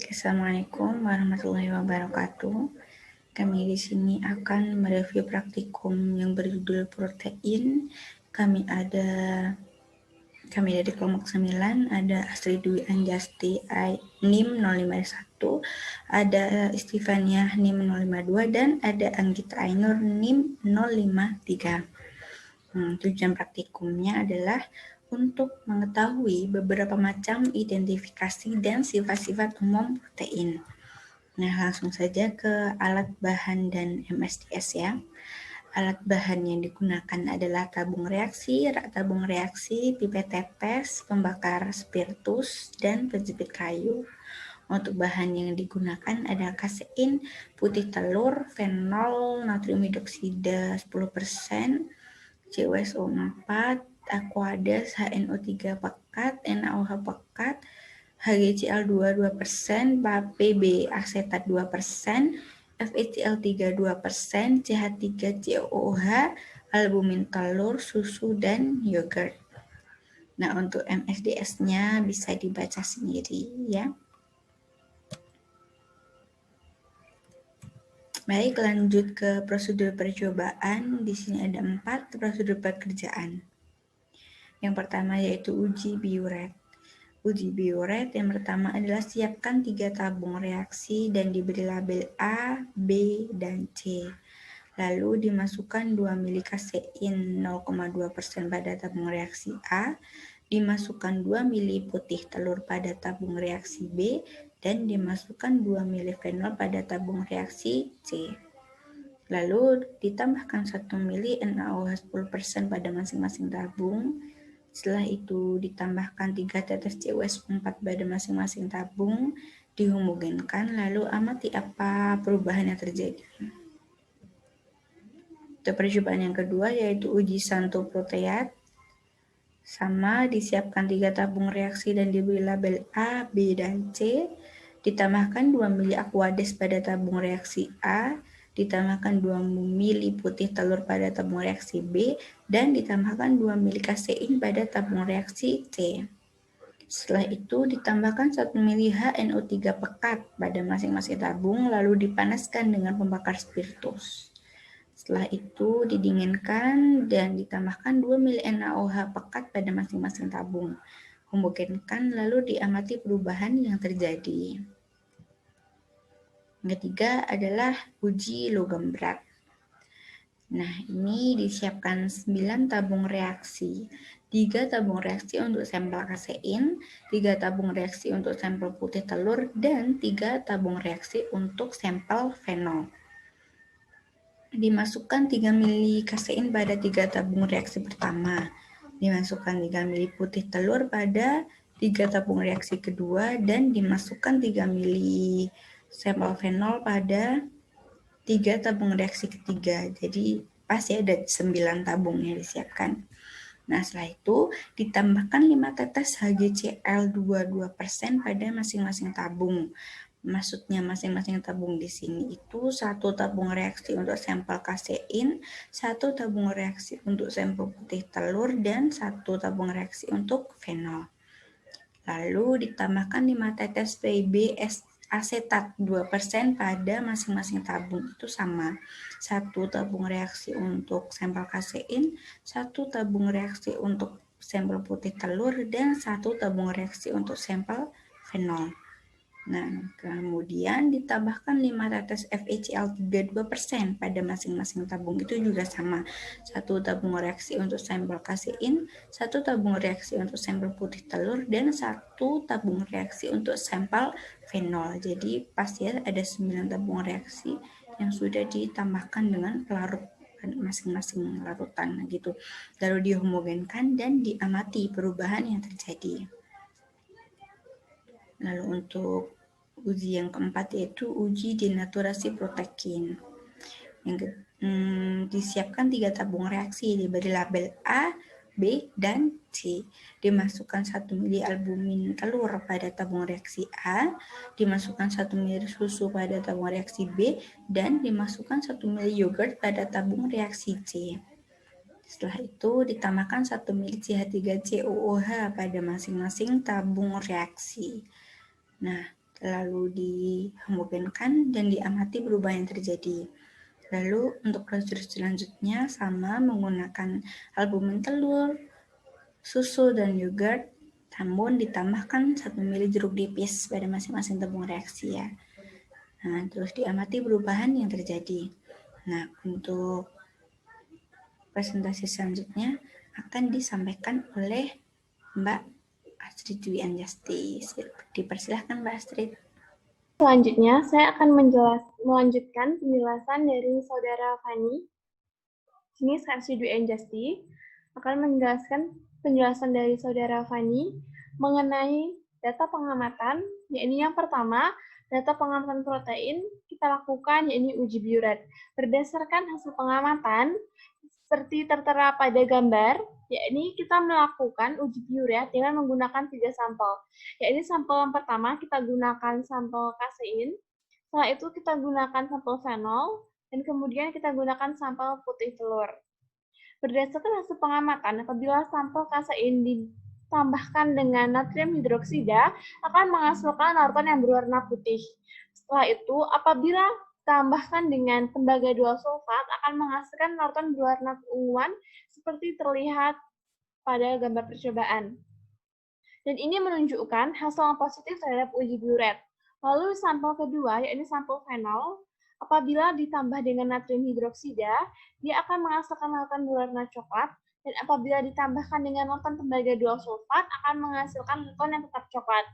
Baik, Assalamualaikum warahmatullahi wabarakatuh. Kami di sini akan mereview praktikum yang berjudul protein. Kami dari kelompok 9, ada Astrid Dwi Anjasti NIM 051, ada Istifania NIM 052, dan ada Anggita Ainur NIM 053. Tujuan praktikumnya adalah untuk mengetahui beberapa macam identifikasi dan sifat-sifat umum protein. Nah, langsung saja ke alat bahan dan MSDS ya. Alat bahan yang digunakan adalah tabung reaksi, rak tabung reaksi, pipet tetes, pembakar spiritus, dan penjepit kayu. Untuk bahan yang digunakan ada kasein, putih telur, fenol, natrium hidroksida 10%, CuSO4, Aquades, HNO3 pekat, NaOH pekat, HgCl2 2%, PB asetat 2%, FeCl3 2%, CH3COOH, albumin telur, susu, dan yogurt. Nah, untuk MSDS-nya bisa dibaca sendiri ya. Baik, lanjut ke prosedur percobaan. Di sini ada 4 prosedur pekerjaan. Yang pertama yaitu uji biuret. Uji biuret yang pertama adalah siapkan 3 tabung reaksi dan diberi label A, B, dan C. Lalu dimasukkan 2 mili kasein 0,2% pada tabung reaksi A, dimasukkan 2 mili putih telur pada tabung reaksi B, dan dimasukkan 2 mili fenol pada tabung reaksi C. Lalu ditambahkan 1 mili NaOH 10% pada masing-masing tabung. Setelah itu ditambahkan 3 tetes CuSO4 pada masing-masing tabung, dihomogenkan, lalu amati apa perubahan yang terjadi. Untuk percobaan yang kedua yaitu uji santoproteat. Sama, disiapkan 3 tabung reaksi dan diberi label A, B, dan C. Ditambahkan 2 mili Aquades pada tabung reaksi A, ditambahkan 2 mili putih telur pada tabung reaksi B, dan ditambahkan 2 mili kasein pada tabung reaksi C. Setelah itu ditambahkan 1 mili HNO3 pekat pada masing-masing tabung, lalu dipanaskan dengan pembakar spiritus. Setelah itu didinginkan dan ditambahkan 2 mili NaOH pekat pada masing-masing tabung. Homogenkan lalu diamati perubahan yang terjadi. Yang ketiga adalah uji logam berat. Nah, ini disiapkan 9 tabung reaksi. 3 tabung reaksi untuk sampel kasein, 3 tabung reaksi untuk sampel putih telur, dan 3 tabung reaksi untuk sampel fenol. Dimasukkan 3 mili kasein pada 3 tabung reaksi pertama. Dimasukkan 3 mili putih telur pada 3 tabung reaksi kedua, dan dimasukkan 3 mili sampel fenol pada 3 tabung reaksi ketiga. Jadi pas ya, ada 9 tabung yang disiapkan. Nah, setelah itu ditambahkan 5 tetes HgCl2 2% pada masing-masing tabung. Maksudnya masing-masing tabung di sini itu 1 tabung reaksi untuk sampel kasein, 1 tabung reaksi untuk sampel putih telur, dan 1 tabung reaksi untuk fenol. Lalu ditambahkan 5 tetes PB asetat 2% pada masing-masing tabung, itu sama. 1 tabung reaksi untuk sampel kasein, 1 tabung reaksi untuk sampel putih telur, dan 1 tabung reaksi untuk sampel fenol. Nah, kemudian ditambahkan 5 tetes FeCl3 2% pada masing-masing tabung, itu juga sama. 1 tabung reaksi untuk sampel kasein, 1 tabung reaksi untuk sampel putih telur, dan 1 tabung reaksi untuk sampel fenol. Jadi pas ya, ada 9 tabung reaksi yang sudah ditambahkan dengan pelarut masing-masing larutan gitu. Lalu dihomogenkan dan diamati perubahan yang terjadi. Lalu untuk uji yang keempat yaitu uji denaturasi protein. Yang disiapkan 3 tabung reaksi, diberi label A, B, dan C. Dimasukkan 1 mili albumin telur pada tabung reaksi A, dimasukkan 1 mili susu pada tabung reaksi B, dan dimasukkan 1 mili yogurt pada tabung reaksi C. Setelah itu ditambahkan 1 mili CH3COOH pada masing-masing tabung reaksi. Nah, lalu dihomogenkan dan diamati perubahan yang terjadi. Lalu untuk prosedur selanjutnya sama menggunakan albumin telur, susu, dan yogurt, namun ditambahkan 1 ml jeruk nipis pada masing-masing tabung reaksi ya. Nah, terus diamati perubahan yang terjadi. Nah, untuk presentasi selanjutnya akan disampaikan oleh Mbak Astrid Dwi Anjasti. Dipersilahkan Mbak Astrid. Selanjutnya, saya akan melanjutkan penjelasan dari Saudara Fani. Sini saya Astrid Dwi Anjasti akan menjelaskan penjelasan dari Saudara Fani mengenai data pengamatan, yakni yang pertama, data pengamatan protein kita lakukan yakni uji biuret. Berdasarkan hasil pengamatan, seperti tertera pada gambar, yakni kita melakukan uji biuret dengan menggunakan 3 sampel. Yakni sampel yang pertama kita gunakan sampel kasein, setelah itu kita gunakan sampel fenol, dan kemudian kita gunakan sampel putih telur. Berdasarkan hasil pengamatan, apabila sampel kasein ditambahkan dengan natrium hidroksida, akan menghasilkan larutan yang berwarna putih. Setelah itu, apabila ditambahkan dengan tembaga dual sulfat, akan menghasilkan larutan berwarna keunguan seperti terlihat pada gambar percobaan. Dan ini menunjukkan hasil yang positif terhadap uji biuret. Lalu sampel kedua, yakni sampel fenol, apabila ditambah dengan natrium hidroksida, dia akan menghasilkan larutan berwarna coklat, dan apabila ditambahkan dengan larutan tembaga dual sulfat, akan menghasilkan larutan yang tetap coklat.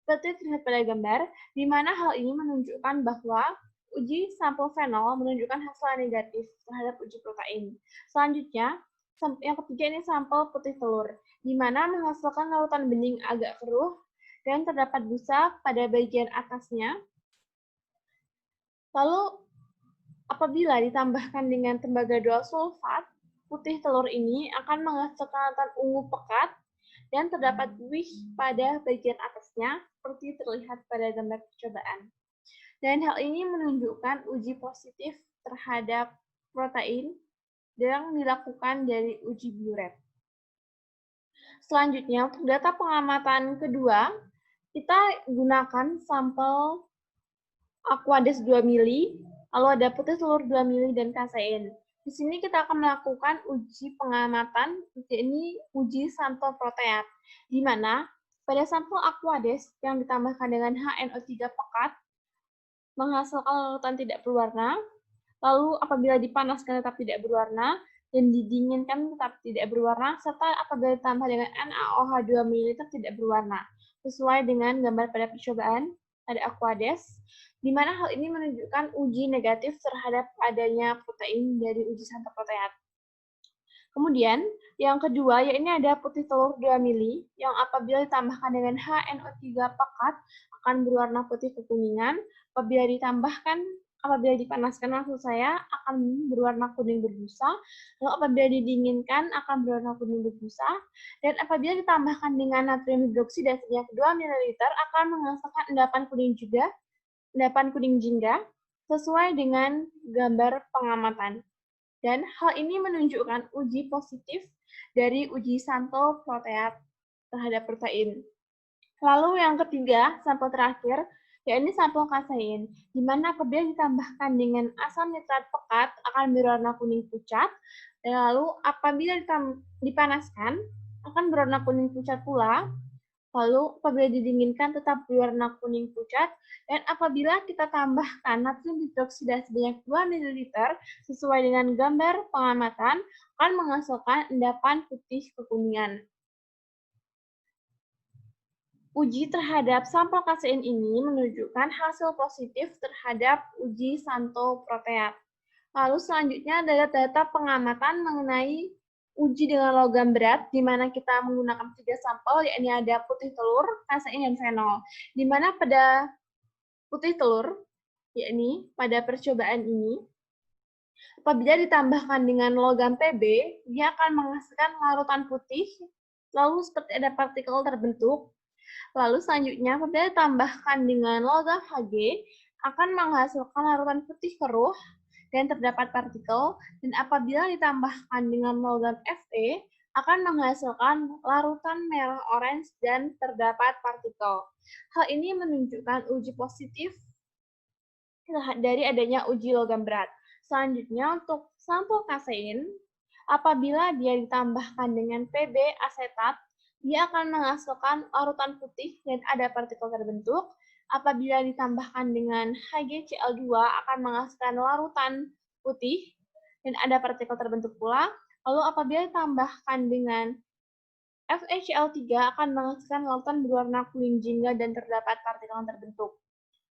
Seperti terlihat pada gambar, di mana hal ini menunjukkan bahwa uji sampel fenol menunjukkan hasil negatif terhadap uji protein. Selanjutnya, yang ketiga ini sampel putih telur, di mana menghasilkan larutan bening agak keruh dan terdapat busa pada bagian atasnya. Lalu, apabila ditambahkan dengan tembaga dual sulfat, putih telur ini akan menghasilkan larutan ungu pekat dan terdapat buih pada bagian atasnya, seperti terlihat pada gambar percobaan. Dan hal ini menunjukkan uji positif terhadap protein yang dilakukan dari uji biuret. Selanjutnya, untuk data pengamatan kedua, kita gunakan sampel Aquades 2 mili, lalu ada putih telur 2 mili, dan kasein. Di sini kita akan melakukan uji pengamatan, yakni uji sampel proteat, di mana pada sampel Aquades yang ditambahkan dengan HNO3 pekat, menghasilkan larutan tidak berwarna, lalu apabila dipanaskan tetap tidak berwarna, dan didinginkan tetap tidak berwarna, serta apabila ditambah dengan NaOH 2 ml tidak berwarna, sesuai dengan gambar pada percobaan pada Aquades, di mana hal ini menunjukkan uji negatif terhadap adanya protein dari uji sampel proteat. Kemudian, yang kedua, yakni ada putih telur 2 mili, yang apabila ditambahkan dengan HNO3 pekat, akan berwarna putih kekuningan, apabila dipanaskan maksud saya, akan berwarna kuning berbusa, lalu apabila didinginkan akan berwarna kuning berbusa, dan apabila ditambahkan dengan natrium hidroksida sebanyak 2 ml akan menghasilkan endapan kuning jingga, sesuai dengan gambar pengamatan. Dan hal ini menunjukkan uji positif dari uji sampel proteat terhadap protein. Lalu yang ketiga, sampel terakhir, yakni sampel kasein, di mana apabila ditambahkan dengan asam nitrat pekat akan berwarna kuning pucat, dan lalu apabila dipanaskan akan berwarna kuning pucat pula, lalu apabila didinginkan tetap berwarna kuning pucat, dan apabila kita tambahkan natrium hidroksida sebanyak 2 ml sesuai dengan gambar pengamatan, akan menghasilkan endapan putih kekuningan. Uji terhadap sampel kasein ini menunjukkan hasil positif terhadap uji sampel proteat. Lalu selanjutnya adalah data pengamatan mengenai uji dengan logam berat, di mana kita menggunakan 3 sampel, yakni ada putih telur, kasein, dan fenol. Di mana pada putih telur, yakni pada percobaan ini, apabila ditambahkan dengan logam Pb, dia akan menghasilkan larutan putih, lalu seperti ada partikel terbentuk. Lalu selanjutnya, apabila ditambahkan dengan logam Hg, akan menghasilkan larutan putih keruh, dan terdapat partikel, dan apabila ditambahkan dengan logam Fe, akan menghasilkan larutan merah orange dan terdapat partikel. Hal ini menunjukkan uji positif dari adanya uji logam berat. Selanjutnya untuk sampel kasein, apabila dia ditambahkan dengan PB asetat, dia akan menghasilkan larutan putih dan ada partikel terbentuk. Apabila ditambahkan dengan HgCl2 akan menghasilkan larutan putih dan ada partikel terbentuk pula. Lalu apabila ditambahkan dengan FeCl3 akan menghasilkan larutan berwarna kuning jingga dan terdapat partikel yang terbentuk.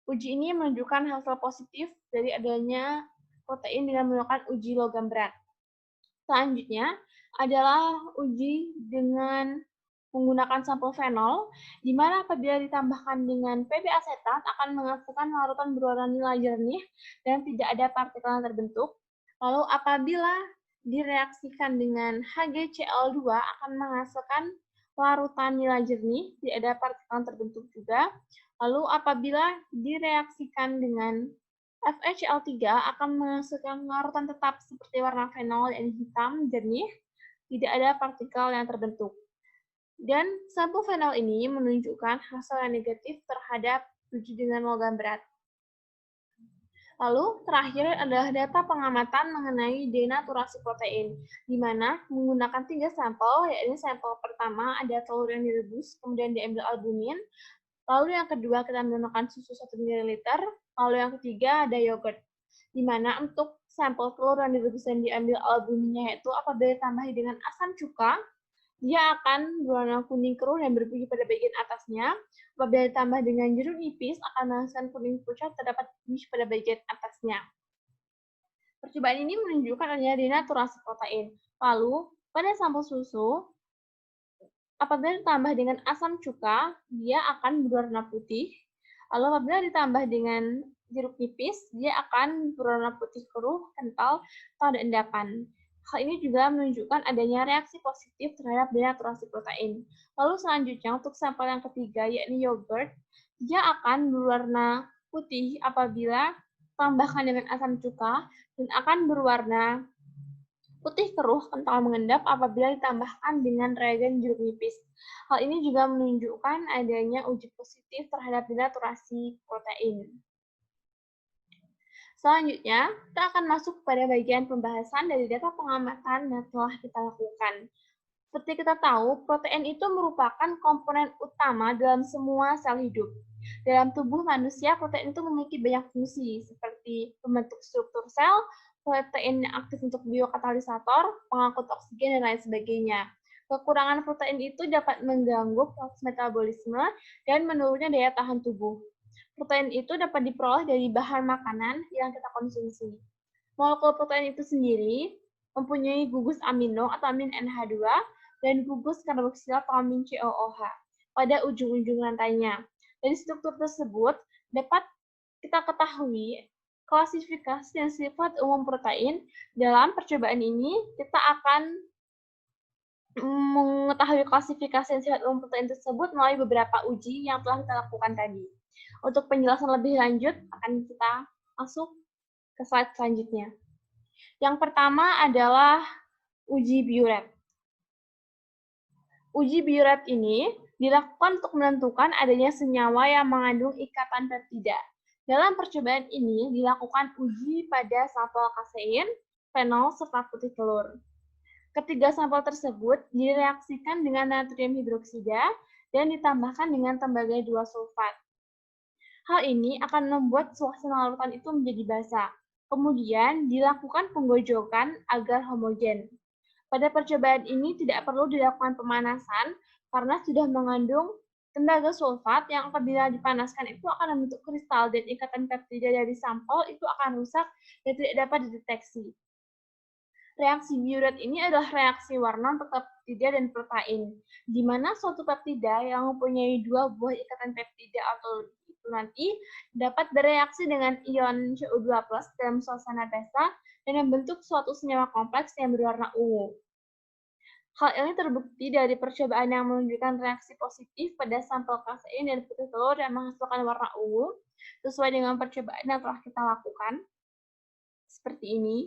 Uji ini menunjukkan hasil positif dari adanya protein dengan melakukan uji logam berat. Selanjutnya adalah uji dengan menggunakan sampel fenol, di mana apabila ditambahkan dengan PB asetat akan menghasilkan larutan berwarna nila jernih dan tidak ada partikel yang terbentuk. Lalu apabila direaksikan dengan HgCl2 akan menghasilkan larutan nila jernih, tidak ada partikel yang terbentuk juga. Lalu apabila direaksikan dengan FeCl3 akan menghasilkan larutan tetap seperti warna fenol yang hitam jernih, tidak ada partikel yang terbentuk. Dan sampel fenol ini menunjukkan hasil yang negatif terhadap uji dengan logam berat. Lalu terakhir adalah data pengamatan mengenai denaturasi protein, di mana menggunakan 3 sampel, yaitu sampel pertama ada telur yang direbus, kemudian diambil albumin, lalu yang kedua kita menggunakan susu 1 ml, lalu yang ketiga ada yogurt. Di mana untuk sampel telur yang direbus dan diambil albuminnya itu apabila ditambahi dengan asam cuka, dia akan berwarna kuning keruh dan berbunyi pada bagian atasnya. Apabila ditambah dengan jeruk nipis, akan menghasilkan kuning pucat terdapat buih pada bagian atasnya. Percobaan ini menunjukkan adanya denaturasi protein. Lalu, pada sampel susu, apabila ditambah dengan asam cuka, dia akan berwarna putih. Lalu apabila ditambah dengan jeruk nipis, dia akan berwarna putih keruh, kental, atau ada endapan. Hal ini juga menunjukkan adanya reaksi positif terhadap denaturasi protein. Lalu selanjutnya untuk sampel yang ketiga, yakni yogurt, dia akan berwarna putih apabila tambahkan dengan asam cuka dan akan berwarna putih keruh kental mengendap apabila ditambahkan dengan reagen jeruk nipis. Hal ini juga menunjukkan adanya uji positif terhadap denaturasi protein. Selanjutnya, kita akan masuk pada bagian pembahasan dari data pengamatan yang telah kita lakukan. Seperti kita tahu, protein itu merupakan komponen utama dalam semua sel hidup. Dalam tubuh manusia, protein itu memiliki banyak fungsi, seperti membentuk struktur sel, protein yang aktif untuk biokatalisator, pengangkut oksigen, dan lain sebagainya. Kekurangan protein itu dapat mengganggu proses metabolisme dan menurunnya daya tahan tubuh. Protein itu dapat diperoleh dari bahan makanan yang kita konsumsi. Molekul protein itu sendiri mempunyai gugus amino atau amin NH2 dan gugus karboksilat atau amin COOH pada ujung-ujung rantainya. Dari struktur tersebut dapat kita ketahui klasifikasi dan sifat umum protein. Dalam percobaan ini kita akan mengetahui klasifikasi dan sifat umum protein tersebut melalui beberapa uji yang telah kita lakukan tadi. Untuk penjelasan lebih lanjut, akan kita masuk ke slide selanjutnya. Yang pertama adalah uji Biuret. Uji Biuret ini dilakukan untuk menentukan adanya senyawa yang mengandung ikatan peptida. Dalam percobaan ini dilakukan uji pada sampel kasein, fenol, serta putih telur. Ketiga sampel tersebut direaksikan dengan natrium hidroksida dan ditambahkan dengan tembaga 2 sulfat. Hal ini akan membuat suasana larutan itu menjadi basah. Kemudian dilakukan penggojokan agar homogen. Pada percobaan ini tidak perlu dilakukan pemanasan karena sudah mengandung tembaga sulfat yang apabila dipanaskan itu akan membentuk kristal dan ikatan peptida dari sampel itu akan rusak dan tidak dapat dideteksi. Reaksi Biuret ini adalah reaksi warna untuk peptida dan protein, di mana suatu peptida yang mempunyai 2 buah ikatan peptida atau nanti dapat bereaksi dengan ion CO2+ dalam suasana basah dan membentuk suatu senyawa kompleks yang berwarna ungu. Hal ini terbukti dari percobaan yang menunjukkan reaksi positif pada sampel kasein dan putih telur yang menghasilkan warna ungu sesuai dengan percobaan yang telah kita lakukan. Seperti ini.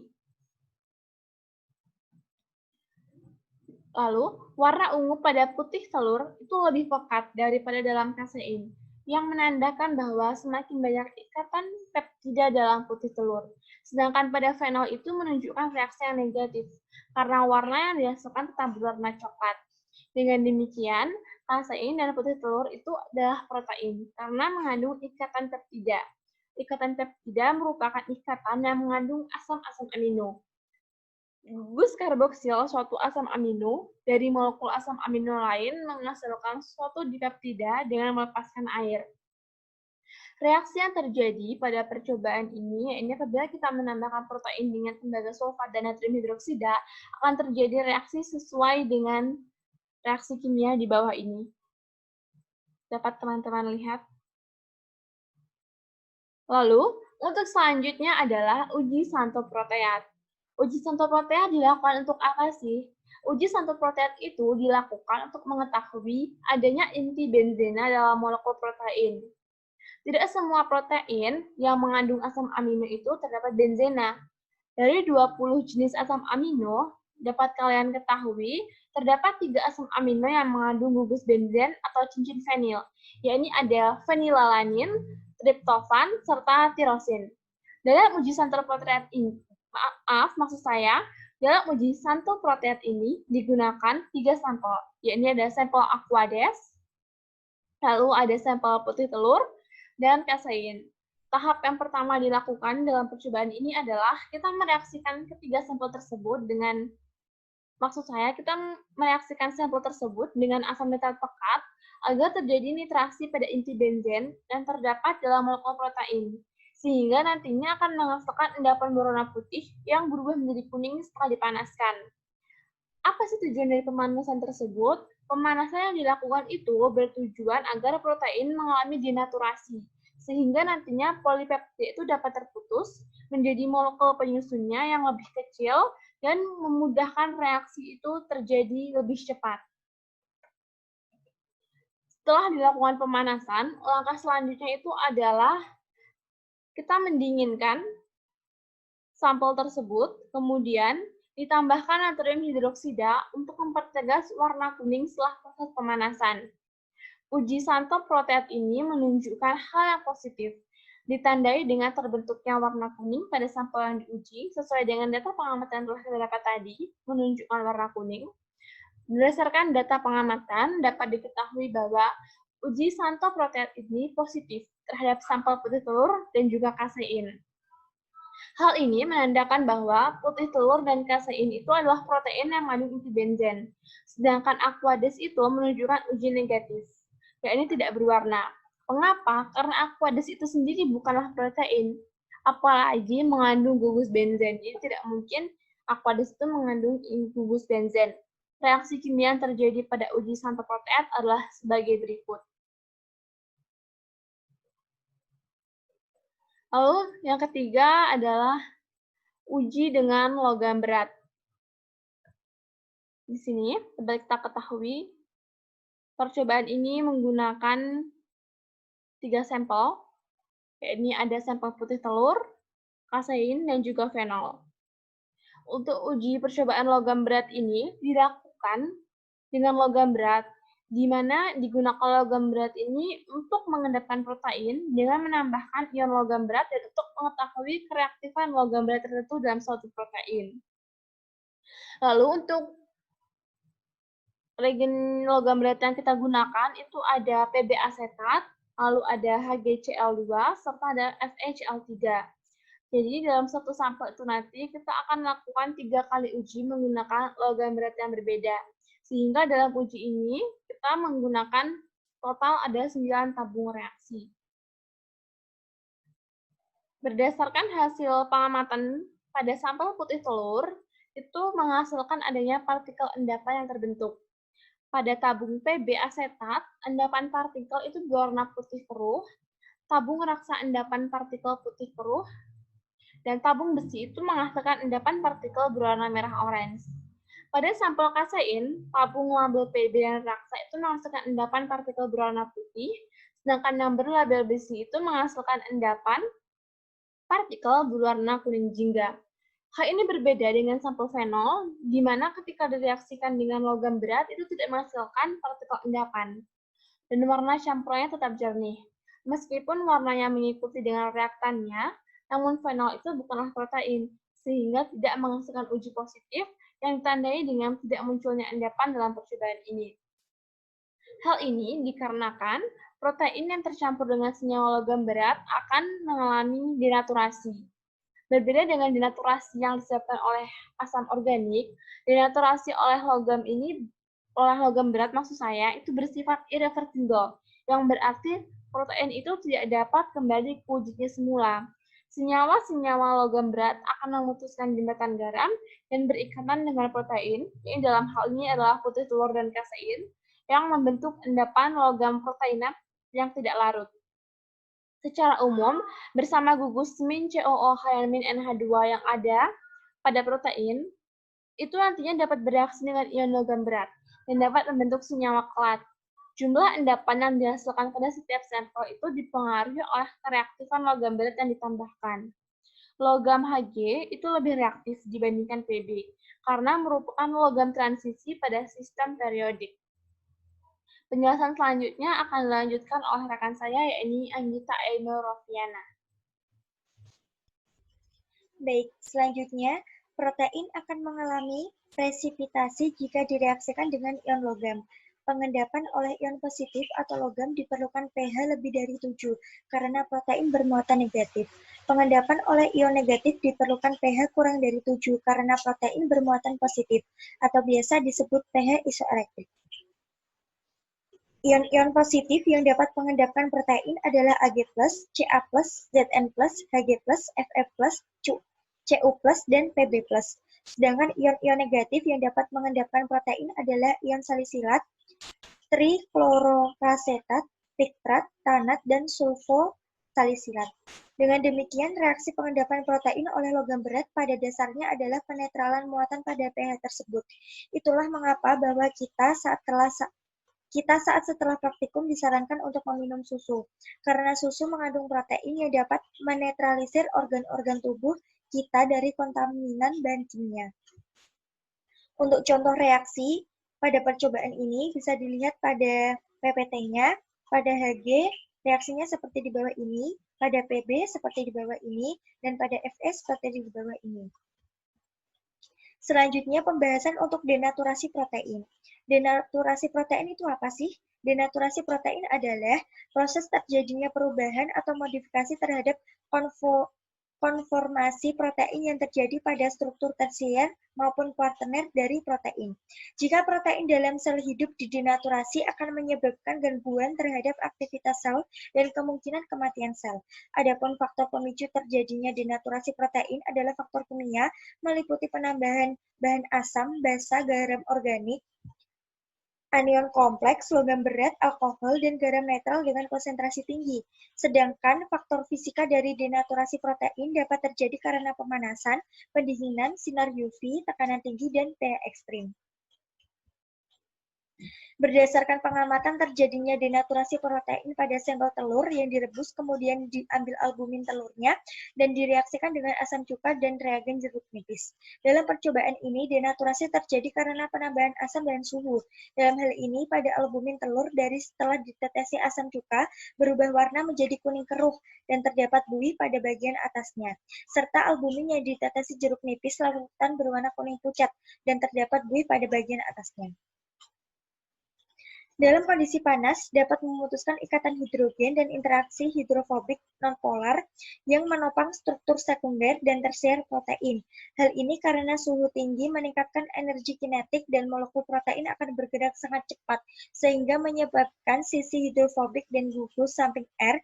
Lalu, warna ungu pada putih telur itu lebih pekat daripada dalam kasein, yang menandakan bahwa semakin banyak ikatan peptida dalam putih telur. Sedangkan pada fenol itu menunjukkan reaksi yang negatif, karena warna yang dihasilkan tetap berwarna coklat. Dengan demikian, kasein dan putih telur itu adalah protein, karena mengandung ikatan peptida. Ikatan peptida merupakan ikatan yang mengandung asam-asam amino. Gugus karboksil, suatu asam amino, dari molekul asam amino lain menghasilkan suatu dipeptida dengan melepaskan air. Reaksi yang terjadi pada percobaan ini apabila kita menambahkan protein dengan tembaga sulfat dan natrium hidroksida, akan terjadi reaksi sesuai dengan reaksi kimia di bawah ini. Dapat teman-teman lihat. Lalu, untuk selanjutnya adalah uji santoproteat. Uji santoproteat dilakukan untuk apa sih? Uji santoproteat itu dilakukan untuk mengetahui adanya inti benzena dalam molekul protein. Tidak semua protein yang mengandung asam amino itu terdapat benzena. Dari 20 jenis asam amino, dapat kalian ketahui, terdapat 3 asam amino yang mengandung gugus benzen atau cincin fenil, yakni ada fenilalanin, triptofan, serta tirosin. Dalam uji santoproteat ini, dalam uji santoproteat ini digunakan 3 sampel, yakni ada sampel aquades, lalu ada sampel putih telur, dan kasein. Tahap yang pertama dilakukan dalam percobaan ini adalah kita mereaksikan ketiga sampel tersebut dengan, kita mereaksikan sampel tersebut dengan asam metal pekat agar terjadi nitrasi pada inti benzen yang terdapat dalam molekul protein, sehingga nantinya akan menghasilkan endapan berwarna putih yang berubah menjadi kuning setelah dipanaskan. Apa sih tujuan dari pemanasan tersebut? Pemanasan yang dilakukan itu bertujuan agar protein mengalami denaturasi, sehingga nantinya polipeptida itu dapat terputus menjadi molekul penyusunnya yang lebih kecil dan memudahkan reaksi itu terjadi lebih cepat. Setelah dilakukan pemanasan, langkah selanjutnya itu adalah kita mendinginkan sampel tersebut, kemudian ditambahkan natrium hidroksida untuk mempertegas warna kuning setelah proses pemanasan. Uji santoproteat ini menunjukkan hal yang positif, ditandai dengan terbentuknya warna kuning pada sampel yang diuji sesuai dengan data pengamatan yang telah kita dapat tadi, menunjukkan warna kuning. Berdasarkan data pengamatan, dapat diketahui bahwa uji santoproteat ini positif terhadap sampel putih telur dan juga kasein. Hal ini menandakan bahwa putih telur dan kasein itu adalah protein yang mengandung inti benzen, sedangkan aquades itu menunjukkan uji negatif, yakni tidak berwarna. Mengapa? Karena aquades itu sendiri bukanlah protein, apalagi mengandung gugus benzen. Jadi tidak mungkin aquades itu mengandung gugus benzen. Reaksi kimia yang terjadi pada uji santoproteat adalah sebagai berikut. Lalu yang ketiga adalah uji dengan logam berat. Di sini, sebagai kita ketahui, percobaan ini menggunakan 3 sampel, yakni ada sampel putih telur, kasein, dan juga fenol. Untuk uji percobaan logam berat ini dilakukan dengan logam berat, di mana digunakan logam berat ini untuk mengendapkan protein dengan menambahkan ion logam berat dan untuk mengetahui kereaktifan logam berat tertentu dalam suatu protein. Lalu untuk reagen logam berat yang kita gunakan itu ada Pb asetat, lalu ada HgCl2, serta ada FeCl3. Jadi dalam satu sampel itu nanti kita akan melakukan 3 kali uji menggunakan logam berat yang berbeda. Sehingga dalam uji ini kita menggunakan total ada 9 tabung reaksi. Berdasarkan hasil pengamatan pada sampel putih telur, itu menghasilkan adanya partikel endapan yang terbentuk. Pada tabung Pb asetat, endapan partikel itu berwarna putih keruh, tabung raksa endapan partikel putih keruh, dan tabung besi itu menghasilkan endapan partikel berwarna merah orange. Pada sampel kasein, tabung label Pb dan raksa itu menghasilkan endapan partikel berwarna putih, sedangkan yang berlabel besi itu menghasilkan endapan partikel berwarna kuning jingga. Hal ini berbeda dengan sampel fenol, di mana ketika direaksikan dengan logam berat itu tidak menghasilkan partikel endapan, dan warna campurannya tetap jernih. Meskipun warnanya mengikuti dengan reaktannya, namun fenol itu bukanlah protein, sehingga tidak menghasilkan uji positif yang ditandai dengan tidak munculnya endapan dalam percobaan ini. Hal ini dikarenakan protein yang tercampur dengan senyawa logam berat akan mengalami denaturasi. Berbeda dengan denaturasi yang disebabkan oleh asam organik, denaturasi oleh logam berat maksud saya itu bersifat irreversible, yang berarti protein itu tidak dapat kembali ke wujudnya semula. Senyawa-senyawa logam berat akan memutuskan jembatan garam dan berikatan dengan protein, yang dalam hal ini adalah putih telur dan kasein, yang membentuk endapan logam proteinat yang tidak larut. Secara umum, bersama gugus min COOH dan min NH2 yang ada pada protein, itu nantinya dapat bereaksi dengan ion logam berat dan dapat membentuk senyawa kelat. Jumlah endapan yang dihasilkan pada setiap sampel itu dipengaruhi oleh kereaktifan logam berat yang ditambahkan. Logam Hg itu lebih reaktif dibandingkan Pb, karena merupakan logam transisi pada sistem periodik. Penjelasan selanjutnya akan dilanjutkan oleh rekan saya, yaitu Anggita Ainur Rofiana. Baik, selanjutnya protein akan mengalami presipitasi jika direaksikan dengan ion logam. Pengendapan oleh ion positif atau logam diperlukan pH lebih dari 7 karena protein bermuatan negatif. Pengendapan oleh ion negatif diperlukan pH kurang dari 7 karena protein bermuatan positif atau biasa disebut pH isoelektrik. Ion-ion positif yang dapat mengendapkan protein adalah Ag+, Ca+, Zn+, Hg+, Fe+, Cu+, dan Pb+. Sedangkan ion-ion negatif yang dapat mengendapkan protein adalah ion salisilat, trichloroacetat, pictrat, tanat, dan sulfosalisilat. Dengan demikian, reaksi pengendapan protein oleh logam berat pada dasarnya adalah penetralan muatan pada pH tersebut. Itulah mengapa bahwa kita saat setelah praktikum disarankan untuk meminum susu, karena susu mengandung protein yang dapat menetralisir organ-organ tubuh kita dari kontaminan bahan kimia. Untuk contoh reaksi pada percobaan ini bisa dilihat pada PPT-nya, pada Hg reaksinya seperti di bawah ini, pada Pb seperti di bawah ini, dan pada Fe seperti di bawah ini. Selanjutnya pembahasan untuk denaturasi protein. Denaturasi protein itu apa sih? Denaturasi protein adalah proses terjadinya perubahan atau modifikasi terhadap konformasi protein yang terjadi pada struktur tersier maupun kuaterner dari protein. Jika protein dalam sel hidup didenaturasi akan menyebabkan gangguan terhadap aktivitas sel dan kemungkinan kematian sel. Adapun faktor pemicu terjadinya denaturasi protein adalah faktor kimia meliputi penambahan bahan asam, basa, garam organik, anion kompleks, logam berat, alkohol, dan garam netral dengan konsentrasi tinggi. Sedangkan faktor fisika dari denaturasi protein dapat terjadi karena pemanasan, pendinginan, sinar UV, tekanan tinggi, dan pH ekstrim. Berdasarkan pengamatan terjadinya denaturasi protein pada sampel telur yang direbus, kemudian diambil albumin telurnya dan direaksikan dengan asam cuka dan reagen jeruk nipis. Dalam percobaan ini, denaturasi terjadi karena penambahan asam dan suhu. Dalam hal ini, pada albumin telur dari setelah ditetesi asam cuka, berubah warna menjadi kuning keruh dan terdapat buih pada bagian atasnya. Serta albumin yang ditetesi jeruk nipis larutan berwarna kuning pucat dan terdapat buih pada bagian atasnya. Dalam kondisi panas, dapat memutuskan ikatan hidrogen dan interaksi hidrofobik nonpolar yang menopang struktur sekunder dan tersier protein. Hal ini karena suhu tinggi meningkatkan energi kinetik dan molekul protein akan bergerak sangat cepat, sehingga menyebabkan sisi hidrofobik dan gugus samping R,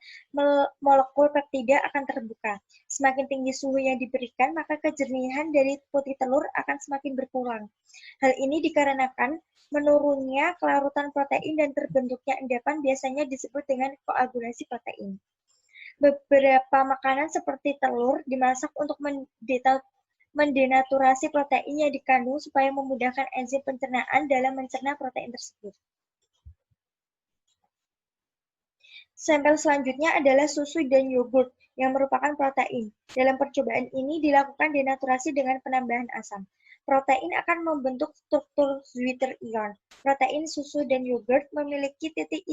molekul peptida akan terbuka. Semakin tinggi suhu yang diberikan, maka kejernihan dari putih telur akan semakin berkurang. Hal ini dikarenakan menurunnya kelarutan protein dan terbentuknya endapan biasanya disebut dengan koagulasi protein. Beberapa makanan seperti telur dimasak untuk mendenaturasi protein yang dikandung supaya memudahkan enzim pencernaan dalam mencerna protein tersebut. Sampel selanjutnya adalah susu dan yogurt. yang merupakan protein. Dalam percobaan ini dilakukan denaturasi dengan penambahan asam. Protein akan membentuk struktur Zwitter ion. Protein susu dan yogurt memiliki titik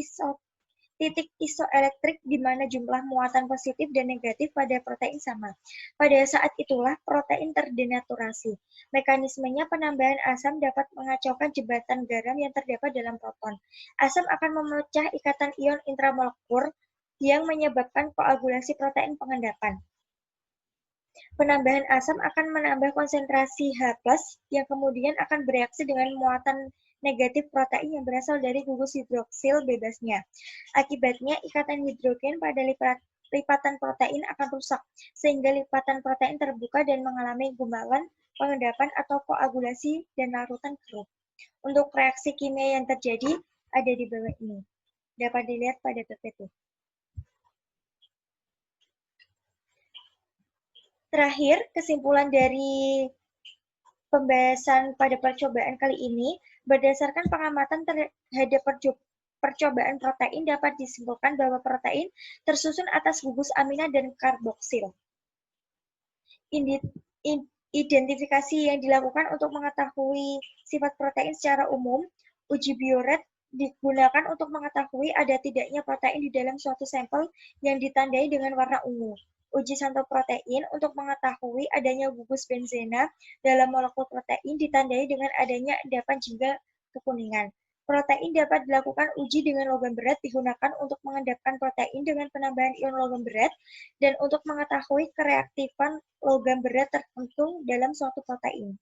isoelektrik di mana jumlah muatan positif dan negatif pada protein sama. Pada saat itulah protein terdenaturasi. Mekanismenya penambahan asam dapat mengacaukan jembatan garam yang terdapat dalam proton. Asam akan memecah ikatan ion intramolekuler yang menyebabkan koagulasi protein pengendapan. Penambahan asam akan menambah konsentrasi H+, yang kemudian akan bereaksi dengan muatan negatif protein yang berasal dari gugus hidroksil bebasnya. Akibatnya, ikatan hidrogen pada lipatan protein akan rusak, sehingga lipatan protein terbuka dan mengalami gumpalan, pengendapan, atau koagulasi dan larutan keruh. Untuk reaksi kimia yang terjadi, ada di bawah ini. Dapat dilihat pada PPT. Terakhir, kesimpulan dari pembahasan pada percobaan kali ini, berdasarkan pengamatan terhadap percobaan protein dapat disimpulkan bahwa protein tersusun atas gugus amina dan karboksil. Identifikasi yang dilakukan untuk mengetahui sifat protein secara umum, uji bioret digunakan untuk mengetahui ada tidaknya protein di dalam suatu sampel yang ditandai dengan warna ungu. Uji santoprotein untuk mengetahui adanya gugus benzena dalam molekul protein ditandai dengan adanya endapan jingga kekuningan. Protein dapat dilakukan uji dengan logam berat digunakan untuk mengendapkan protein dengan penambahan ion logam berat dan untuk mengetahui kereaktifan logam berat tertentu dalam suatu protein.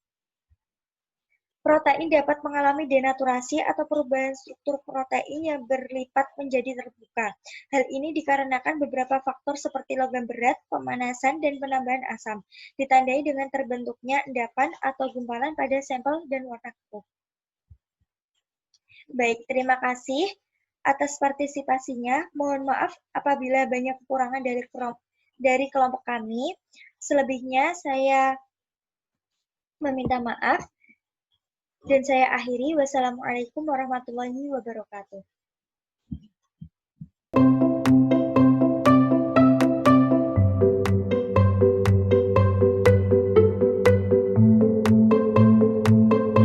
Protein dapat mengalami denaturasi atau perubahan struktur protein yang berlipat menjadi terbuka. Hal ini dikarenakan beberapa faktor seperti logam berat, pemanasan, dan penambahan asam, ditandai dengan terbentuknya endapan atau gumpalan pada sampel dan warna keruh. Baik, terima kasih atas partisipasinya. Mohon maaf apabila banyak kekurangan dari kelompok kami. Selebihnya saya meminta maaf. Dan saya akhiri. Wassalamualaikum warahmatullahi wabarakatuh.